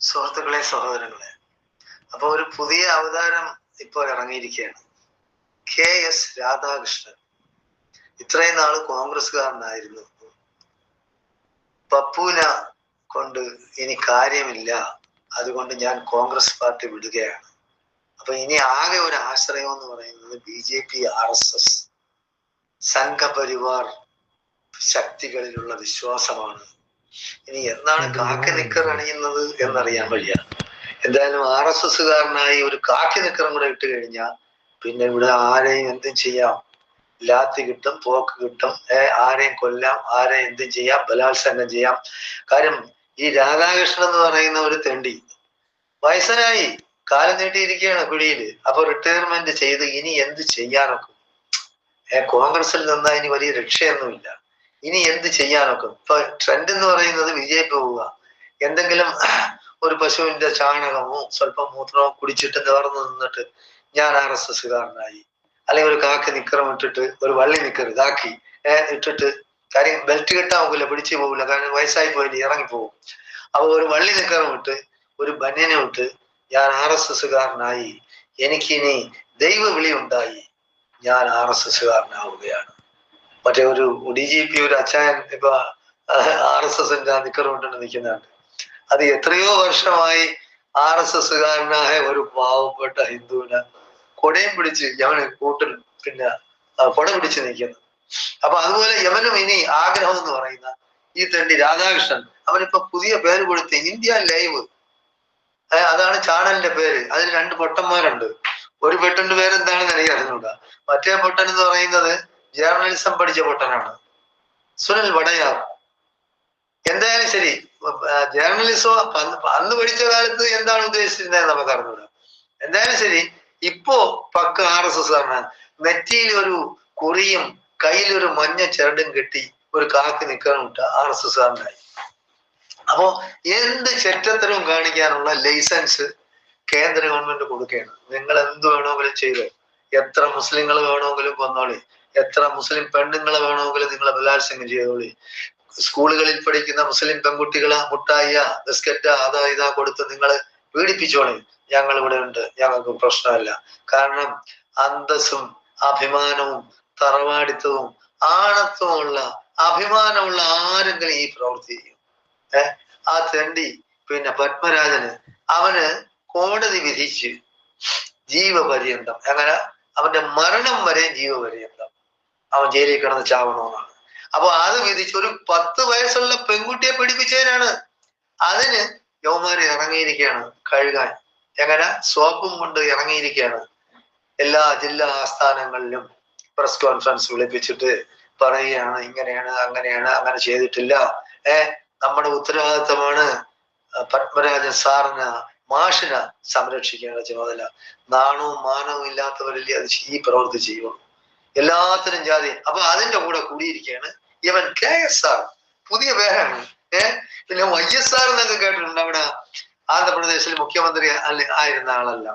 സുഹൃത്തുക്കളെ, സഹോദരങ്ങളെ, അപ്പൊ ഒരു പുതിയ അവതാരം ഇപ്പോൾ ഇറങ്ങിയിരിക്കുകയാണ്. KS രാധാകൃഷ്ണൻ. ഇത്രയും നാള് കോൺഗ്രസ്സുകാരനായിരുന്നു. പപ്പൂന കൊണ്ട് ഇനി കാര്യമില്ല, അതുകൊണ്ട് ഞാൻ കോൺഗ്രസ് പാർട്ടി വിടുകയാണ്. അപ്പൊ ഇനി ആകെ ഒരു ആശ്രയം എന്ന് പറയുന്നത് BJP, RSS, സംഘപരിവാർ ശക്തികളിലുള്ള വിശ്വാസമാണ്. ഇനി എന്നാണ് കാക്കി നിക്കർ അണിയുന്നത് എന്നറിയാൻ വയ്യ. എന്തായാലും RSSകാരനായി ഒരു കാക്കി നിക്കറും കൂടെ ഇട്ട് കഴിഞ്ഞാൽ പിന്നെ ഇവിടെ ആരെയും എന്തും ചെയ്യാം. ലാത്തി കിട്ടും, തോക്ക് കിട്ടും, ആരെയും കൊല്ലാം, ആരെയും എന്തും ചെയ്യാം, ബലാത്സംഗം ചെയ്യാം. കാര്യം ഈ രാധാകൃഷ്ണൻ എന്ന് പറയുന്ന ഒരു തെണ്ടി വയസ്സനായി, കാലം നീട്ടിയിരിക്കുകയാണ് പിടിയില്. അപ്പൊ റിട്ടയർമെന്റ് ചെയ്ത് ഇനി എന്ത് ചെയ്യാനൊക്കെ? കോൺഗ്രസിൽ നിന്നാ ഇനി വലിയ രക്ഷയൊന്നുമില്ല. ഇനി എന്ത് ചെയ്യാനൊക്കെ? ഇപ്പൊ ട്രെൻഡ് എന്ന് പറയുന്നത് BJP പോവുക, എന്തെങ്കിലും ഒരു പശുവിന്റെ ചാണകമോ സ്വല്പം മൂത്രമോ കുടിച്ചിട്ട് നിവർന്നു നിന്നിട്ട് ഞാൻ RSSകാരനായി, അല്ലെങ്കിൽ ഒരു കാക്കി നിക്കറും ഇട്ടിട്ട്, ഒരു വള്ളി നിക്കറ് കാക്കി ഇട്ടിട്ട്, കാര്യം ബെൽറ്റ് കെട്ടാൻ പോകില്ല, പിടിച്ചു പോകില്ല, കാരണം വയസ്സായി പോയില്ല, ഇറങ്ങിപ്പോകും. അപ്പൊ ഒരു വള്ളി നിക്കറും ഇട്ട്, ഒരു ബന്യനും ഇട്ട് ഞാൻ RSSകാരനായി, എനിക്കിനി ദൈവവിളി ഉണ്ടായി, ഞാൻ RSSകാരനാവുകയാണ്. മറ്റേ ഒരു DGP, ഒരു അച്ചായൻ ഇപ്പൊ RSSന്റെ നിക്കറും ഇട്ടിട്ട് നിൽക്കുന്നുണ്ട്. അത് എത്രയോ വർഷമായി RSSകാരനായ ഒരു പാവപ്പെട്ട ഹിന്ദുവിനെ കൊടയും പിടിച്ച് യമന് കൂട്ടിൽ പിന്നെ കൊട പിടിച്ച് നിൽക്കുന്നു. അപ്പൊ അതുപോലെ യമനും ഇനി ആഗ്രഹം എന്ന് പറയുന്ന ഈ തെണ്ടി രാധാകൃഷ്ണൻ, അവനിപ്പോ പുതിയ പേര് കൊടുത്ത് ഇന്ത്യ ലൈവ്, അതാണ് ചാനലിന്റെ പേര്. അതിൽ 2 പൊട്ടന്മാരുണ്ട്. ഒരു പൊട്ടന്റെ പേര് എന്താണെന്ന് എനിക്ക് അറിഞ്ഞൂടാ. മറ്റേ പൊട്ടൻ എന്ന് പറയുന്നത് ജേർണലിസം പഠിച്ച പൊട്ടനാണ്, സുനിൽ വടയാർ. എന്തായാലും ശരി, ജേർണലിസം അന്ന് പഠിച്ച കാലത്ത് എന്താണ് ഉദ്ദേശിച്ചിരുന്നത് നമുക്ക് അറിഞ്ഞൂടാ. എന്തായാലും ശരി, ഇപ്പോ പക്ക RSSകാരനാണ്. നെറ്റിയിൽ ഒരു കുറിയും കയ്യിലൊരു മഞ്ഞ ചരടും കെട്ടി ഒരു കാക്കി നിൽക്കാനും ഇട്ട RSSകാരനായി. അപ്പോ എന്ത് ചെറ്റത്തരവും കാണിക്കാനുള്ള ലൈസൻസ് കേന്ദ്ര ഗവൺമെന്റ് കൊടുക്കുകയാണ്. നിങ്ങൾ എന്ത് വേണമെങ്കിലും ചെയ്തോ, എത്ര മുസ്ലിങ്ങൾ വേണമെങ്കിലും കൊന്നോളി, എത്ര മുസ്ലിം പെണ്ണുങ്ങളെ വേണമെങ്കിലും നിങ്ങളെ ബലാത്സംഗം ചെയ്തോളി, സ്കൂളുകളിൽ പഠിക്കുന്ന മുസ്ലിം പെൺകുട്ടികളെ മുട്ടായ ബിസ്ക്കറ്റ് അതാ ഇതാ കൊടുത്ത് നിങ്ങൾ പീഡിപ്പിച്ചോളി, ഞങ്ങൾ ഇവിടെ ഉണ്ട്, ഞങ്ങൾക്ക് പ്രശ്നമല്ല. കാരണം അന്തസ്സും അഭിമാനവും തറവാടിത്തവും ആണത്വമുള്ള അഭിമാനമുള്ള ആരെങ്കിലും ഈ പ്രവൃത്തി ചെയ്യും. ആ തെണ്ടി പിന്നെ പത്മരാജന് അവന് കോടതി വിധിച്ച് ജീവപര്യന്തം, അങ്ങനെ അവന്റെ മരണം വരെ ജീവപര്യന്തം അവൻ ജയിലിൽ കിടന്ന് ചാവണമെന്നാണ്. അപ്പൊ അത് വിധിച്ച് ഒരു 10 വയസ്സുള്ള പെൺകുട്ടിയെ പീഡിപ്പിച്ചതിനാണ്. അതിന് യവന്മാര് ഇറങ്ങിയിരിക്കുകയാണ് കഴുകാൻ. എങ്ങനെ? സോപ്പും കൊണ്ട് ഇറങ്ങിയിരിക്കുകയാണ്. എല്ലാ ജില്ലാ ആസ്ഥാനങ്ങളിലും പ്രസ് കോൺഫറൻസ് വിളിപ്പിച്ചിട്ട് പറയുകയാണ്, ഇങ്ങനെയാണ്, അങ്ങനെയാണ്, അങ്ങനെ ചെയ്തിട്ടില്ല, നമ്മുടെ ഉത്തരവാദിത്തമാണ് പത്മരാജൻ സാറിന്, മാഷിനെ സംരക്ഷിക്കേണ്ട ചുമതല. നാണവും മാനവും ഇല്ലാത്തവരല്ലേ അത് ഈ പ്രവൃത്തി ചെയ്യുള്ളൂ. എല്ലാത്തിനും ജാതി. അപ്പൊ അതിന്റെ കൂടെ കൂടിയിരിക്കുകയാണ് ഇവൻ KSR. പുതിയ പേരാണ്. പിന്നെ YSR എന്നൊക്കെ കേട്ടിട്ടുണ്ട്. അവിടെ ആന്ധ്രാപ്രദേശിൽ മുഖ്യമന്ത്രി ആയിരുന്ന ആളല്ല,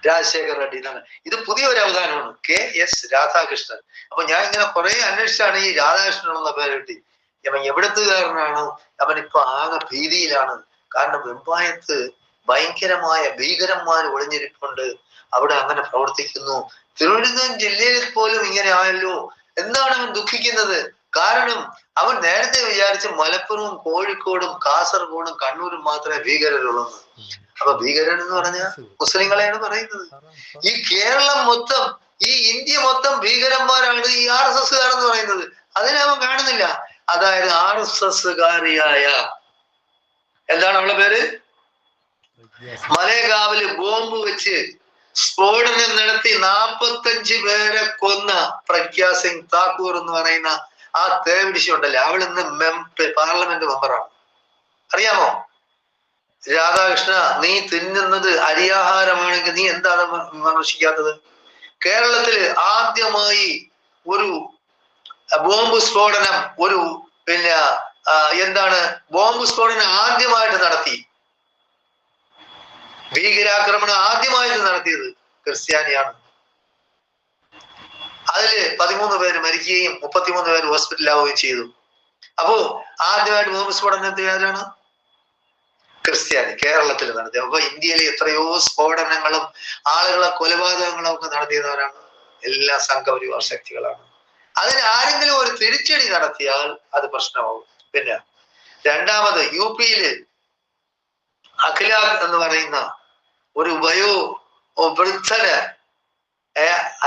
രാജശേഖർ റെഡ്ഡി എന്നാണ്. ഇത് പുതിയ ഒരു അവതാരമാണ്, KS രാധാകൃഷ്ണൻ. അപ്പൊ ഞാൻ ഇങ്ങനെ കുറെ അന്വേഷിച്ചാണ് ഈ രാധാകൃഷ്ണൻ എന്ന പേര് കിട്ടി. അവൻ എവിടത്തുകാരനാണ്? അവനിപ്പോ ആകെ ഭീതിയിലാണ്. കാരണം വെമ്പായത്ത് ഭയങ്കരമായ ഭീകരന്മാർ ഒളിഞ്ഞിരിപ്പുണ്ട്, അവിടെ അങ്ങനെ പ്രവർത്തിക്കുന്നു. തിരുവനന്തപുരം ജില്ലയിൽ പോലും ഇങ്ങനെ ആയല്ലോ എന്നാണ് അവൻ ദുഃഖിക്കുന്നത്. കാരണം അവൻ നേരത്തെ വിചാരിച്ച് മലപ്പുറവും കോഴിക്കോടും കാസർഗോഡും കണ്ണൂരും മാത്രമേ ഭീകരരുള്ളൂ. അപ്പൊ ഭീകരൻ എന്ന് പറഞ്ഞാൽ മുസ്ലിങ്ങളെയാണ് പറയുന്നത്. ഈ കേരളം മൊത്തം, ഈ ഇന്ത്യ മൊത്തം ഭീകരന്മാരാണ് ഈ RSSകാരെന്ന് പറയുന്നത്. അതിനെ അവൻ കാണുന്നില്ല. അതായത് RSSകാരിയായ, എന്താണ് അവളുടെ പേര്, മലേഗാവില് ബോംബ് വെച്ച് സ്ഫോടനം നടത്തി 45 പേരെ കൊന്ന പ്രഗ്യാ സിംഗ് താക്കൂർ എന്ന് പറയുന്ന ആ തേവിടിശി ഉണ്ടല്ലേ, അവൾ ഇന്ന് പാർലമെന്റ് മെമ്പറാണ്. അറിയാമോ? രാധാകൃഷ്ണ, നീ തിന്നുന്നത് അരിയാഹാരമാണെങ്കിൽ നീ എന്താണ് വിമർശിക്കാത്തത്? കേരളത്തില് ആദ്യമായി ഒരു ബോംബ് സ്ഫോടനം, ഒരു പിന്നെ എന്താണ് ബോംബ് സ്ഫോടനം ആദ്യമായിട്ട് നടത്തി, ഭീകരാക്രമണം ആദ്യമായിട്ട് നടത്തിയത് ക്രിസ്ത്യാനിയാണ്. അതില് 13 പേര് മരിക്കുകയും 33 പേര് ഹോസ്പിറ്റലാവുകയും ചെയ്തു. അപ്പോ ആദ്യമായിട്ട് ബോംബ് സ്ഫോടനം നടത്തിയ ആരാണ്? ക്രിസ്ത്യാനി കേരളത്തിൽ നടത്തി. അപ്പൊ ഇന്ത്യയിലെ എത്രയോ സ്ഫോടനങ്ങളും ആളുകളെ കൊലപാതകങ്ങളും ഒക്കെ നടത്തിയവരാണ് എല്ലാ സംഘപരിവാർ ശക്തികളാണ്. അതിന് ആരെങ്കിലും ഒരു തിരിച്ചടി നടത്തിയാൽ അത് പ്രശ്നമാവും. പിന്നെ രണ്ടാമത് UP-യില് അഖിലാഖ് എന്ന് പറയുന്ന ഒരു വൃദ്ധന്,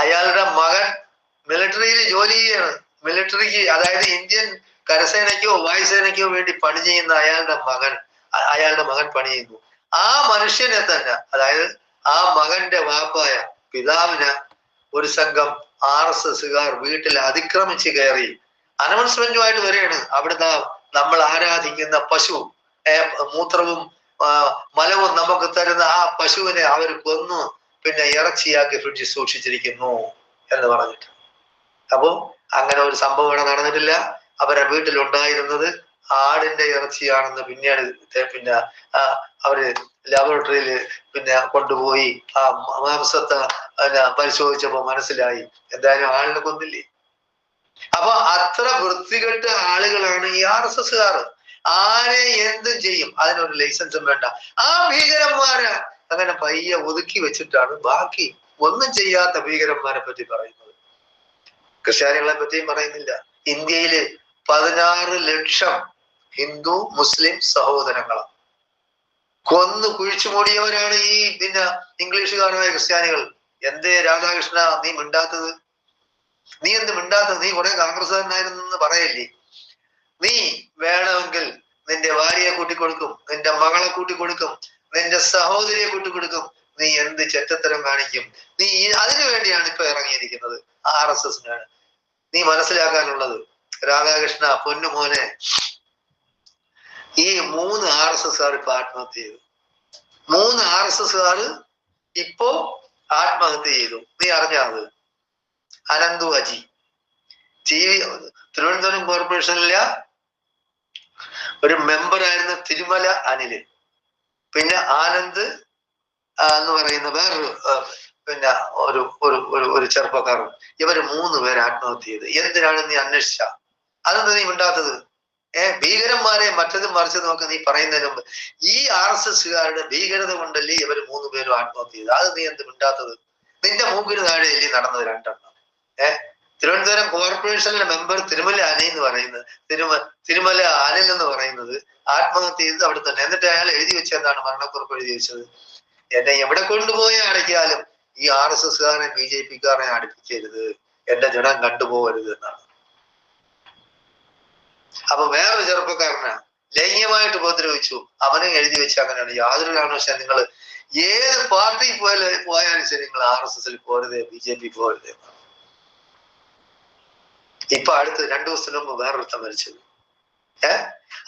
അയാളുടെ മകൻ മിലിറ്ററിയിൽ ജോലി ചെയ്യാണ്. മിലിറ്ററിക്ക്, അതായത് ഇന്ത്യൻ കരസേനയ്ക്കോ വായുസേനയ്ക്കോ വേണ്ടി പണി ചെയ്യുന്ന അയാളുടെ മകൻ പണി ചെയ്യുന്നു. ആ മനുഷ്യനെ തന്നെ, അതായത് ആ മകന്റെ വാപ്പായ പിതാവിന് ഒരു സംഘം RSSകാർ വീട്ടിൽ അതിക്രമിച്ച് കയറി അനൗൺസ്മെന്റുമായിട്ട് വരികയാണ്. അവിടുന്ന് നമ്മൾ ആരാധിക്കുന്ന പശു, മൂത്രവും മലവും നമുക്ക് തരുന്ന ആ പശുവിനെ അവർ കൊന്നു പിന്നെ ഇറച്ചിയാക്കി ഫ്രിഡ്ജിൽ സൂക്ഷിച്ചിരിക്കുന്നു എന്ന് പറഞ്ഞിട്ട്. അപ്പോ അങ്ങനെ ഒരു സംഭവം ഇവിടെ നടന്നിട്ടില്ല. അവരെ വീട്ടിലുണ്ടായിരുന്നത് ആടിന്റെ ഇറച്ചിയാണെന്ന് പിന്നീട് പിന്നെ അവര് ലാബോറട്ടറിയിൽ പിന്നെ കൊണ്ടുപോയി ആ മാംസത്തെ പരിശോധിച്ചപ്പോ മനസ്സിലായി എന്തായാലും ആളിനെ കൊന്നില്ലേ. അപ്പൊ അത്ര വൃത്തികെട്ട ആളുകളാണ് ഈ RSSകാർ. ആരെ എന്തും ചെയ്യും, അതിനൊരു ലൈസൻസും വേണ്ട. ആ ഭീകരന്മാരെ അങ്ങനെ പയ്യെ ഒതുക്കി വെച്ചിട്ടാണ് ബാക്കി ഒന്നും ചെയ്യാത്ത ഭീകരന്മാരെ പറ്റി പറയുന്നത്. ക്രിസ്ത്യാനികളെ പറ്റിയും പറയുന്നില്ല. ഇന്ത്യയില് 16 ലക്ഷം ഹിന്ദു മുസ്ലിം സഹോദരങ്ങളാണ് കൊന്നു കുഴിച്ചു മൂടിയവരാണ് ഈ പിന്നെ ഇംഗ്ലീഷുകാരായ ക്രിസ്ത്യാനികൾ. എന്തേ രാധാകൃഷ്ണ നീ മിണ്ടാത്തത്? നീ എന്ത് മിണ്ടാത്തത്? നീ കുറെ കോൺഗ്രസ്സുകാരനായിരുന്നെന്ന് പറയല്ലേ? നീ വേണമെങ്കിൽ നിന്റെ ഭാര്യയെ കൂട്ടിക്കൊടുക്കും, നിന്റെ മകളെ കൂട്ടിക്കൊടുക്കും, നിന്റെ സഹോദരിയെ കൂട്ടിക്കൊടുക്കും. നീ എന്ത് ചെറ്റത്തരം കാണിക്കും? നീ അതിനു വേണ്ടിയാണ് ഇപ്പൊ ഇറങ്ങിയിരിക്കുന്നത്. RSSനാണ്. നീ മനസ്സിലാക്കാനുള്ളത് രാധാകൃഷ്ണ പൊന്നുമോനെ, ഈ 3 RSSകാർ ഇപ്പൊ ആത്മഹത്യ ചെയ്തു. 3 RSSകാർ ഇപ്പോ ആത്മഹത്യ ചെയ്തു. നീ അറിഞ്ഞത്? അനന്തു അജി തിരുവനന്തപുരം കോർപ്പറേഷനിലെ ഒരു മെമ്പറായിരുന്ന തിരുമല അനില്, പിന്നെ ആനന്ദ് എന്ന് പറയുന്ന വേറൊരു പിന്നെ ഒരു ചെറുപ്പക്കാരൻ. ഇവര് 3 പേര് ആത്മഹത്യ ചെയ്ത്. എന്തിനാണ് നീ അന്വേഷിച്ച? അതെന്താ നീ മിണ്ടാത്തത്? ഭീകരന്മാരെ മറ്റതും മറിച്ചതും ഒക്കെ നീ പറയുന്നതിന് മുമ്പ് ഈ RSSകാരുടെ ഭീകരത കൊണ്ടല്ലേ ഇവര് 3 പേരും ആത്മഹത്യ ചെയ്ത്? അത് നീ എന്ത് മിണ്ടാത്തത്? നിന്റെ മൂക്കിന് താഴെയല്ലേ നടന്നത് 2 എണ്ണം? തിരുവനന്തപുരം കോർപ്പറേഷനിലെ മെമ്പർ തിരുമല അനി എന്ന് പറയുന്നത് തിരുമല അനിൽ എന്ന് പറയുന്നത് ആത്മഹത്യ ചെയ്തത് അവിടെ തന്നെ. എന്നിട്ട് അയാൾ എഴുതി വെച്ചെന്താണ്? മരണക്കുറിപ്പ് എഴുതി വെച്ചത്, എന്നെ എവിടെ കൊണ്ടുപോയി അടയ്ക്കാലും ഈ RSSകാരെ BJPക്കാരെ അടുപ്പിക്കരുത്, എന്റെ ജനം കണ്ടുപോകരുത് എന്നാണ്. അപ്പൊ വേറൊരു ചെറുപ്പക്കാരനാ ലൈംഗികമായിട്ട് ഉപദ്രവിച്ചു, അവനും എഴുതി വെച്ച് അങ്ങനെയാണ്. യാതൊരു കാരണവശാലും നിങ്ങൾ ഏത് പാർട്ടി പോയാലും ശരി നിങ്ങൾ RSSൽ പോരുതേ, BJP പോരുതേ. ഇപ്പൊ അടുത്ത് 2 ദിവസത്തിന് മുമ്പ് വേറൊരുത്തം മരിച്ചത്.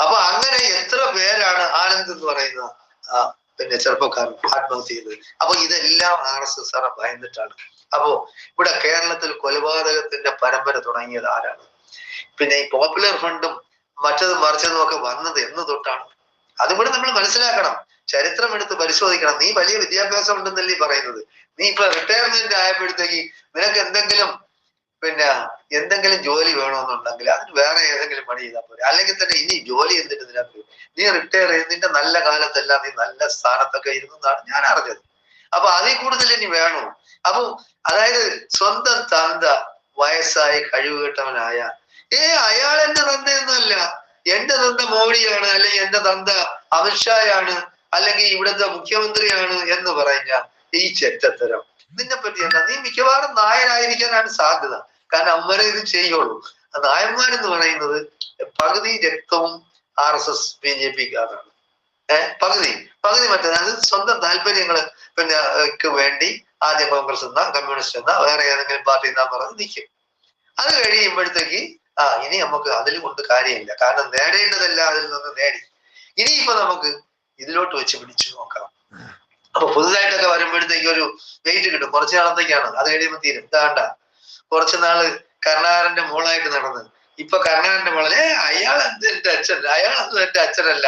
അപ്പൊ അങ്ങനെ എത്ര പേരാണ് ആനന്ദ് എന്ന് പറയുന്ന പിന്നെ ചെറുപ്പക്കാരൻ ആത്മഹത്യ ചെയ്തത്. അപ്പൊ ഇതെല്ലാം RSSകാരെ ഭയന്നിട്ടാണ്. അപ്പോ ഇവിടെ കേരളത്തിൽ കൊലപാതകത്തിന്റെ പരമ്പര തുടങ്ങിയത് ആരാണ്? പിന്നെ ഈ പോപ്പുലർ ഫണ്ടും മറ്റതും മറിച്ചതും ഒക്കെ വന്നത് എന്ന് തൊട്ടാണ്? അതുകൂടെ നമ്മൾ മനസ്സിലാക്കണം, ചരിത്രം എടുത്ത് പരിശോധിക്കണം. നീ വലിയ വിദ്യാഭ്യാസം ഉണ്ടെന്നല്ലേ പറയുന്നത്. നീ ഇപ്പൊ റിട്ടയർമെന്റ് ആയപ്പോഴത്തേക്ക് നിനക്ക് എന്തെങ്കിലും ജോലി വേണമെന്നുണ്ടെങ്കിൽ അതിന് വേറെ ഏതെങ്കിലും പണി ചെയ്താൽ പോരെ. അല്ലെങ്കിൽ തന്നെ ഇനി ജോലി എന്തിട്ട് നിനക്ക്? നീ റിട്ടയർ ചെയ്ത് നിന്റെ നല്ല കാലത്തെല്ലാം നീ നല്ല സ്ഥാനത്തൊക്കെ ഇരുന്നാണ് ഞാൻ അറിഞ്ഞത്. അപ്പൊ അതിൽ കൂടുതൽ ഇനി വേണോ? അപ്പൊ അതായത് സ്വന്തം തന്ത വയസ്സായി കഴിവുകെട്ടവനായ അയാൾ എന്റെ തന്തയൊന്നുമല്ല, എന്റെ തന്ത മോഡിയാണ്, അല്ലെങ്കിൽ എന്റെ തന്ത അമിത്ഷായാണ്, അല്ലെങ്കിൽ ഇവിടുത്തെ മുഖ്യമന്ത്രിയാണ് എന്ന് പറഞ്ഞ ഈ ചെറ്റത്തരം നിന്നെ പറ്റി എന്താ? നീ മിക്കവാറും നായനായിരിക്കാനാണ് സാധ്യത. കാരണം അവരെ ഇത് ചെയ്യുള്ളൂ. നായന്മാരെന്ന് പറയുന്നത് പകുതി രക്തവും RSS BJPക്കാരാണ്. പകുതി മറ്റേത് സ്വന്തം താല്പര്യങ്ങള് വേണ്ടി ആദ്യം കോൺഗ്രസ് എന്നാ കമ്മ്യൂണിസ്റ്റ് എന്നാ വേറെ ഏതെങ്കിലും പാർട്ടി എന്നാ പറഞ്ഞ് നിൽക്കും. അത് കഴിയുമ്പോഴത്തേക്ക് ഇനി നമുക്ക് അതിൽ കൊണ്ട് കാര്യമില്ല, കാരണം നേടേണ്ടതെല്ലാം അതിൽ നിന്ന് നേടി. ഇനിയിപ്പോ നമുക്ക് ഇതിലോട്ട് വെച്ച് പിടിച്ചു നോക്കാം. അപ്പൊ പുതുതായിട്ടൊക്കെ വരുമ്പോഴത്തേക്ക് ഒരു വെയിറ്റ് കിട്ടും, കുറച്ചു നാളത്തേക്കാണ്, അത് കഴിയുമ്പോൾ തീരും. ഇതാണ്ട കുറച്ചു നാള് കരുണാകരന്റെ മോളായിട്ട് നടന്ന് ഇപ്പൊ കരുണാകരന്റെ മോളെ അയാളെന്ത് എന്റെ അച്ഛൻ, അയാളൊന്നും എന്റെ അച്ഛനല്ല,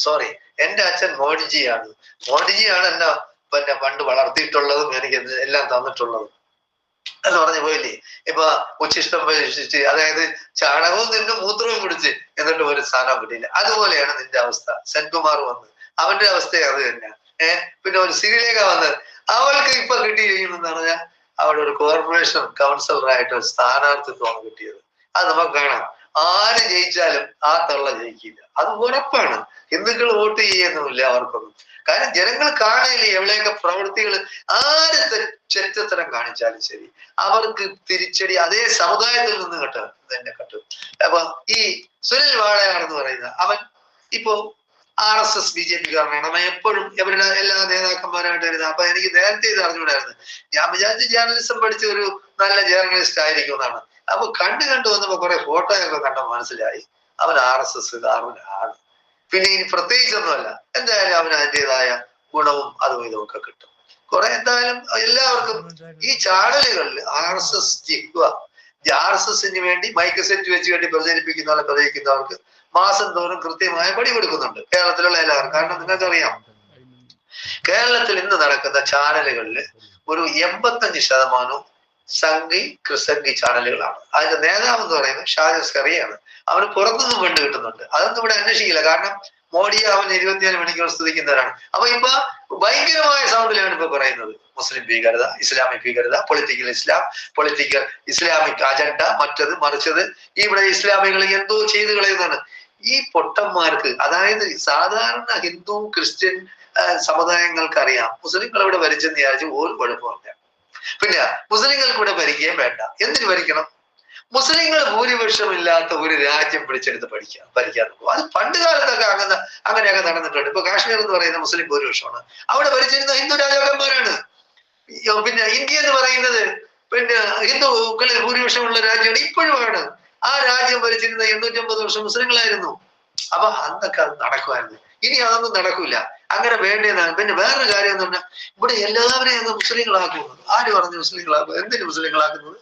സോറി എന്റെ അച്ഛൻ മോഡിജിയാണ് എന്നെ പണ്ട് വളർത്തിയിട്ടുള്ളതും എനിക്ക് എല്ലാം തന്നിട്ടുള്ളതും. എന്ന് പറഞ്ഞു പോയില്ലേ? ഇപ്പൊ ഉച്ചിഷ്ടം പരീക്ഷിച്ച്, അതായത് ചാണകവും നിന്റെ മൂത്രവും കുടിച്ച് എന്നിട്ട് ഒരു സ്ഥാനം കിട്ടിയില്ല. അതുപോലെയാണ് നിന്റെ അവസ്ഥ. സെൻകുമാർ വന്ന് അവന്റെ അവസ്ഥ അത് തന്നെ. പിന്നെ ഒരു ശ്രീലേഖ വന്ന് അവൾക്ക് ഇപ്പൊ കിട്ടിയിരിക്കുന്നെന്ന് പറഞ്ഞാൽ അവിടെ ഒരു കോർപ്പറേഷൻ കൗൺസിലറായിട്ട് ഒരു സ്ഥാനാർത്ഥിത്വമാണ് കിട്ടിയത്. അത് നമുക്ക് കാണാം. ആര് ജയിച്ചാലും ആ തള്ള ജയിക്കില്ല, അത് ഉറപ്പാണ്. ഹിന്ദുക്കൾ വോട്ട് ചെയ്യുന്നുമില്ല അവർക്കൊന്നും. കാരണം ജനങ്ങൾ കാണയില്ലേ എവിടെയൊക്കെ പ്രവൃത്തികൾ. ആര് ചെറ്റത്തരം കാണിച്ചാലും ശരി, അവർക്ക് തിരിച്ചടി അതേ സമുദായത്തിൽ നിന്ന് തന്നെ കിട്ടും. അപ്പൊ ഈ സുനിൽ വാളയാണെന്ന് പറയുന്ന അവൻ ഇപ്പോ RSS BJP കാരനാണ്. അവൻ എപ്പോഴും ഇവരുടെ എല്ലാ നേതാക്കന്മാരായിട്ട് വരുന്നത്. അപ്പൊ എനിക്ക് നേരത്തെ ഇത് അറിഞ്ഞുകൂടായിരുന്നു. ഞാൻ വിചാരിച്ച ജേർണലിസം പഠിച്ച ഒരു നല്ല ജേർണലിസ്റ്റ് ആയിരിക്കും എന്നാണ്. അപ്പൊ കണ്ടു വന്നപ്പോ കുറെ ഫോട്ടോയൊക്കെ കണ്ട മനസ്സിലായി അവൻ RSS കാരനാണ്. പിന്നെ ഇനി പ്രത്യേകിച്ചൊന്നുമല്ല, എന്തായാലും അവന് അതിൻ്റെതായ ഗുണവും അതും ഇതും ഒക്കെ കിട്ടും. കുറെ എന്തായാലും എല്ലാവർക്കും ഈ ചാനലുകളിൽ RSS RSSന് വേണ്ടി മൈക്ക് സെറ്റ് വെച്ച് വേണ്ടി പ്രചരിപ്പിക്കുന്നവർക്ക് മാസം തോറും കൃത്യമായ പടി കൊടുക്കുന്നുണ്ട് കേരളത്തിലുള്ള എല്ലാവരും. കാരണം നിങ്ങൾക്കറിയാം, കേരളത്തിൽ ഇന്ന് നടക്കുന്ന ചാനലുകളിൽ ഒരു 85% സംഘി ക്രിസംഘി ചാനലുകളാണ്. അതിന്റെ നേതാവ് എന്ന് പറയുന്നത് ഷാജസ് കറിയാണ്. അവന് പുറത്തുനിന്നും ഫണ്ട് കിട്ടുന്നുണ്ട്. അതൊന്നും ഇവിടെ അന്വേഷിക്കില്ല. കാരണം മോഡിയെ അവൻ 24 മണിക്കൂർ സ്തുതിക്കുന്നവരാണ്. അപ്പൊ ഇപ്പൊ ഭയങ്കരമായ സൗണ്ടിലാണ് ഇപ്പൊ പറയുന്നത് മുസ്ലിം ഭീകരത, ഇസ്ലാമിക് ഭീകരത, പൊളിറ്റിക്കൽ ഇസ്ലാം, പൊളിറ്റിക്കൽ ഇസ്ലാമിക് അജണ്ട, മറ്റത് മറിച്ചത്, ഇവിടെ ഇസ്ലാമികൾ എന്തോ ചെയ്തു കളയുന്നതാണ്. ഈ പൊട്ടന്മാർക്ക്, അതായത് സാധാരണ ഹിന്ദു ക്രിസ്ത്യൻ സമുദായങ്ങൾക്ക് അറിയാം മുസ്ലിങ്ങൾ ഇവിടെ ഭരിച്ചെന്ന് വിചാരിച്ച് ഒരു കുഴപ്പമില്ല. പിന്നെ മുസ്ലിങ്ങൾക്ക് ഇവിടെ ഭരിക്കുകയും വേണ്ട. എന്തിനു ഭരിക്കണം? മുസ്ലിങ്ങൾ ഭൂരിപക്ഷമില്ലാത്ത ഒരു രാജ്യം പിടിച്ചെടുത്ത് ഭരിക്കാൻ നോക്കും. അത് പണ്ട് കാലത്തൊക്കെ അങ്ങനെയൊക്കെ നടന്നിട്ടുണ്ട്. ഇപ്പൊ കാശ്മീർ എന്ന് പറയുന്ന മുസ്ലിം ഭൂരിപക്ഷമാണ്. അവിടെ ഭരിച്ചിരുന്ന ഹിന്ദു രാജാക്കന്മാരാണ്. പിന്നെ ഇന്ത്യ എന്ന് പറയുന്നത് പിന്നെ ഹിന്ദുക്കളിൽ ഭൂരിപക്ഷമുള്ള രാജ്യമാണ്, ഇപ്പോഴുമാണ്. ആ രാജ്യം ഭരിച്ചിരുന്ന 850 വർഷം മുസ്ലിങ്ങളായിരുന്നു. അപ്പൊ അന്നൊക്കെ അത് നടക്കുമായിരുന്നു. ഇനി അതൊന്നും നടക്കൂല. അങ്ങനെ വേണ്ടതാണ്. പിന്നെ വേറൊരു കാര്യം എന്ന് പറഞ്ഞാൽ, ഇവിടെ എല്ലാവരെയും അങ്ങ് മുസ്ലിങ്ങളാക്കുന്നത്. ആര് പറഞ്ഞു മുസ്ലിങ്ങളാക്കുന്നത്? എന്തിനു മുസ്ലിങ്ങളാക്കുന്നത്?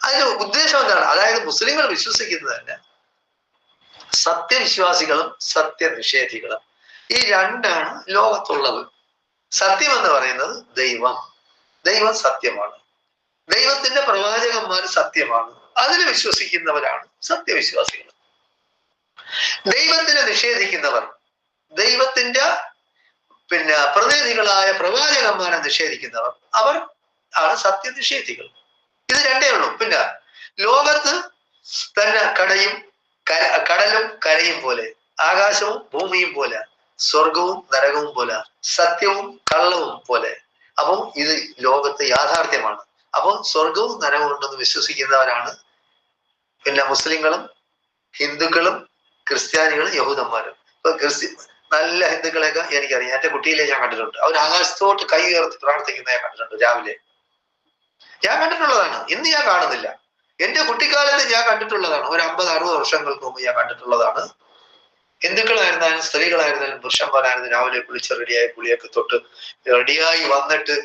അതിന്റെ ഉദ്ദേശം എന്താണ്? അതായത് മുസ്ലിങ്ങൾ വിശ്വസിക്കുന്നത് തന്നെ സത്യവിശ്വാസികളും സത്യനിഷേധികളും, ഈ രണ്ടാണ് ലോകത്തുള്ളത്. സത്യം എന്ന് പറയുന്നത് ദൈവം സത്യമാണ്. ദൈവത്തിന്റെ പ്രവാചകന്മാർ സത്യമാണ്. അതിൽ വിശ്വസിക്കുന്നവരാണ് സത്യവിശ്വാസികൾ. ദൈവത്തിനെ നിഷേധിക്കുന്നവർ, ദൈവത്തിന്റെ പ്രതിനിധികളായ പ്രവാചകന്മാരെ നിഷേധിക്കുന്നവർ, അവർ ആണ് സത്യനിഷേധികൾ. ഇത് രണ്ടേ ഉള്ളൂ. പിന്നെ ലോകത്ത് തന്നെ കടലും കരയും പോലെ, ആകാശവും ഭൂമിയും പോലെ, സ്വർഗവും നരകവും പോലെ, സത്യവും കള്ളവും പോലെ. അപ്പം ഇത് ലോകത്ത് യാഥാർത്ഥ്യമാണ്. അപ്പം സ്വർഗവും നരകവും ഉണ്ടെന്ന് വിശ്വസിക്കുന്നവരാണ് മുസ്ലിങ്ങളും ഹിന്ദുക്കളും ക്രിസ്ത്യാനികളും യഹൂദന്മാരും. ഇപ്പൊ നല്ല ഹിന്ദുക്കളെയൊക്കെ എനിക്കറിയാം. എന്റെ കുട്ടിയിലെ ഞാൻ കണ്ടിട്ടുണ്ട്. അവർ ആകാശത്തോട്ട് കൈ ഉയർത്തി പ്രാർത്ഥിക്കുന്ന ഞാൻ കണ്ടിട്ടുണ്ട്. രാവിലെ ഞാൻ കണ്ടിട്ടുള്ളതാണ്. ഇന്ന് ഞാൻ കാണുന്നില്ല. എന്റെ കുട്ടിക്കാലത്ത് ഞാൻ കണ്ടിട്ടുള്ളതാണ്. ഒരു 50-60 വർഷങ്ങൾക്ക് മുമ്പ് ഞാൻ കണ്ടിട്ടുള്ളതാണ്. ഹിന്ദുക്കളായിരുന്നാലും സ്ത്രീകളായിരുന്നാലും പുരുഷന്മാരായിരുന്നാലും രാവിലെ കുളിച്ച് റെഡിയായി കുളിയൊക്കെ തൊട്ട് റെഡിയായി വന്നിട്ട്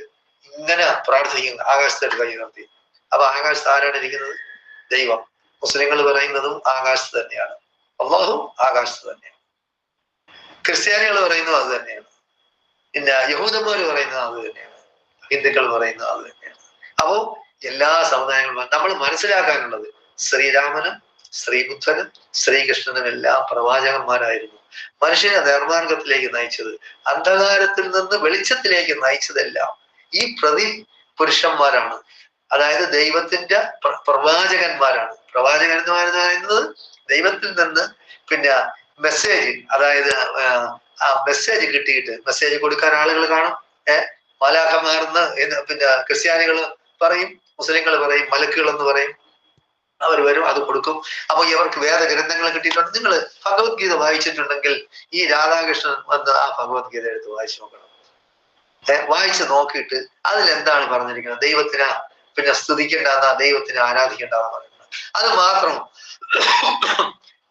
ഇങ്ങനെ പ്രാർത്ഥിക്കും, ആകാശത്തോട്ട് കൈ ഉയർത്തി. അപ്പൊ ആകാശത്ത് ആരാണ് ഇരിക്കുന്നത്? ദൈവം. മുസ്ലിങ്ങൾ പറയുന്നതും ആകാശത്ത് തന്നെയാണ്. അല്ലാഹു ആകാശത്ത് തന്നെയാണ്. ക്രിസ്ത്യാനികൾ പറയുന്നത് അത് തന്നെയാണ്. പിന്നെ യഹൂദന്മാർ പറയുന്നത് അത് തന്നെയാണ്. ഹിന്ദുക്കൾ പറയുന്നത് അത് തന്നെയാണ്. അപ്പോ എല്ലാ സമുദായങ്ങളും നമ്മൾ മനസ്സിലാക്കാനുള്ളത്, ശ്രീരാമനും ശ്രീബുദ്ധനും ശ്രീകൃഷ്ണനും എല്ലാം പ്രവാചകന്മാരായിരുന്നു. മനുഷ്യനെ നിർമാർഗത്തിലേക്ക് നയിച്ചത്, അന്ധകാരത്തിൽ നിന്ന് വെളിച്ചത്തിലേക്ക് നയിച്ചതെല്ലാം ഈ പുരുഷന്മാരാണ്. അതായത് ദൈവത്തിന്റെ പ്രവാചകന്മാരാണ്. പ്രവാചകൻ എന്ന് പറയുന്നത് ദൈവത്തിൽ നിന്ന് മെസ്സേജ്, അതായത് മെസ്സേജ് കിട്ടിയിട്ട് മെസ്സേജ് കൊടുക്കാൻ ആളുകൾ കാണും. മാലാഖമാർന്ന് ക്രിസ്ത്യാനികൾ പറയും, മുസ്ലിങ്ങൾ പറയും മലക്കുകൾ എന്ന് പറയും. അവർ വരും, അത് കൊടുക്കും. അപ്പൊ ഇവർക്ക് വേദഗ്രന്ഥങ്ങൾ കിട്ടിയിട്ടുണ്ട്. നിങ്ങൾ ഭഗവത്ഗീത വായിച്ചിട്ടുണ്ടെങ്കിൽ ഈ രാധാകൃഷ്ണൻ വന്ന് ആ ഭഗവത്ഗീത എടുത്ത് വായിച്ചു നോക്കണം. വായിച്ചു നോക്കിയിട്ട് അതിലെന്താണ് പറഞ്ഞിരിക്കുന്നത്? ദൈവത്തിനെ സ്തുതിക്കേണ്ടെന്നാ, ദൈവത്തിനെ ആരാധിക്കേണ്ടെന്നാ പറയുന്നത്. അത് മാത്രം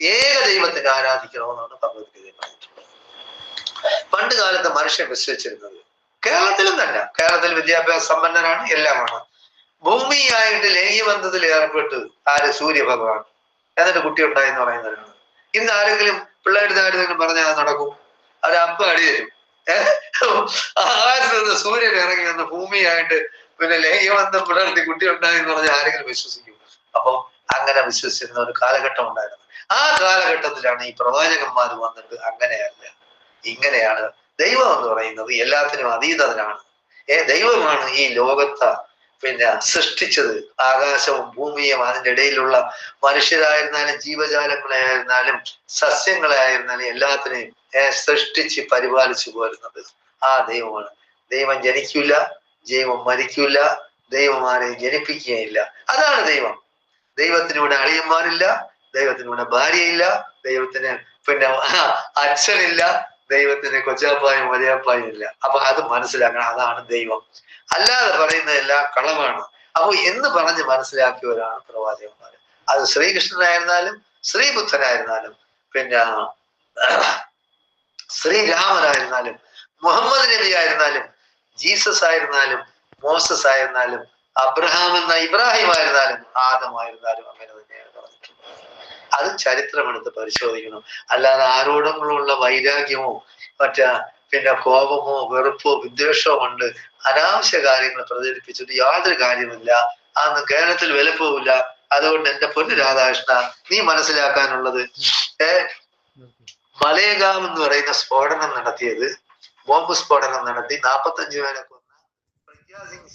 ഏക ദൈവത്തിനെ ആരാധിക്കണമെന്നാണ് ഭഗവത്ഗീത പറഞ്ഞിട്ടുള്ളത്. പണ്ട് കാലത്ത് മനുഷ്യൻ വിശ്വസിച്ചിരുന്നത്, കേരളത്തിലും തന്നെ, കേരളത്തിൽ വിദ്യാഭ്യാസ സമ്പന്നരാണ്, എല്ലാമാണ്. ഭൂമിയായിട്ട് ലൈംഗികബന്ധത്തിൽ ഏർപ്പെട്ട് ആര്? സൂര്യഭഗവാൻ. എന്നിട്ട് കുട്ടി ഉണ്ടായെന്ന് പറയുന്നവരാണ്. ഇന്ന് ആരെങ്കിലും പിള്ളേരുടെ ആരെങ്കിലും പറഞ്ഞാൽ അത് നടക്കും? അവർ അപ്പം അടി തരും. ആകാശത്ത് നിന്ന് സൂര്യൻ ഇറങ്ങി വന്ന് ഭൂമിയായിട്ട് പിന്നെ ലൈംഗികബന്ധം പുലർത്തി കുട്ടി ഉണ്ടായി എന്ന് പറഞ്ഞാൽ ആരെങ്കിലും വിശ്വസിക്കും? അപ്പൊ അങ്ങനെ വിശ്വസിച്ചിരുന്ന ഒരു കാലഘട്ടം ഉണ്ടായിരുന്നു. ആ കാലഘട്ടത്തിലാണ് ഈ പ്രവാചകന്മാർ വന്നിട്ട് അങ്ങനെയല്ല, ഇങ്ങനെയാണ്. ദൈവം എന്ന് പറയുന്നത് എല്ലാത്തിനും അതീതനാണ്. ദൈവമാണ് ഈ ലോകത്തെ പിന്നെ സൃഷ്ടിച്ചത്. ആകാശവും ഭൂമിയും അതിൻ്റെ ഇടയിലുള്ള മനുഷ്യരായിരുന്നാലും ജീവജാലങ്ങളായിരുന്നാലും സസ്യങ്ങളായിരുന്നാലും എല്ലാത്തിനെയും സൃഷ്ടിച്ച് പരിപാലിച്ചു പോരുന്നത് ആ ദൈവമാണ്. ദൈവം ജനിക്കില്ല, ദൈവം മരിക്കില്ല, ദൈവം ആരെയും ജനിപ്പിക്കുകയില്ല. അതാണ് ദൈവം. ദൈവത്തിനിവിടെ അളിയന്മാരില്ല, ദൈവത്തിനിവിടെ ഭാര്യയില്ല, ദൈവത്തിന് പിന്നെ അച്ഛനില്ല, ദൈവത്തിന് കൊച്ചാപ്പായും വലിയപ്പായും ഇല്ല. അപ്പൊ അത് മനസ്സിലാക്കണം, അതാണ് ദൈവം. അല്ലാതെ പറയുന്നതെല്ലാം കളവാണ്. അപ്പൊ എന്ന് പറഞ്ഞ് മനസ്സിലാക്കിയവരാണ് പ്രവാചകന്മാർ. അത് ശ്രീകൃഷ്ണനായിരുന്നാലും ശ്രീബുദ്ധനായിരുന്നാലും പിന്നെ ശ്രീരാമനായിരുന്നാലും മുഹമ്മദ് നബി ആയിരുന്നാലും ജീസസ് ആയിരുന്നാലും മോസസ് ആയിരുന്നാലും അബ്രഹാം എന്ന ഇബ്രാഹിം ആയിരുന്നാലും ആദമായിരുന്നാലും അങ്ങനെ തന്നെയാണ് പറഞ്ഞിട്ടുള്ളത്. അത് ചരിത്രമെടുത്ത് പരിശോധിക്കണം. അല്ലാതെ ആരോടെങ്കിലുള്ള വൈരാഗ്യമോ പിന്നെ കോപമോ വെറുപ്പോ വിദ്വേഷമോ കൊണ്ട് അനാവശ്യ കാര്യങ്ങൾ പ്രചരിപ്പിച്ചിട്ട് യാതൊരു കാര്യമില്ല. അന്ന് കേരളത്തിൽ വിലപ്പോവില്ല. അതുകൊണ്ട് എന്റെ പൊന്നു രാധാകൃഷ്ണ, നീ മനസ്സിലാക്കാനുള്ളത് മലേഗാം എന്ന് പറയുന്ന സ്ഫോടനം നടത്തിയത്, ബോംബ് സ്ഫോടനം നടത്തി 45 പേരെ കൊന്ന പ്രഗ്യാ സിംഗ്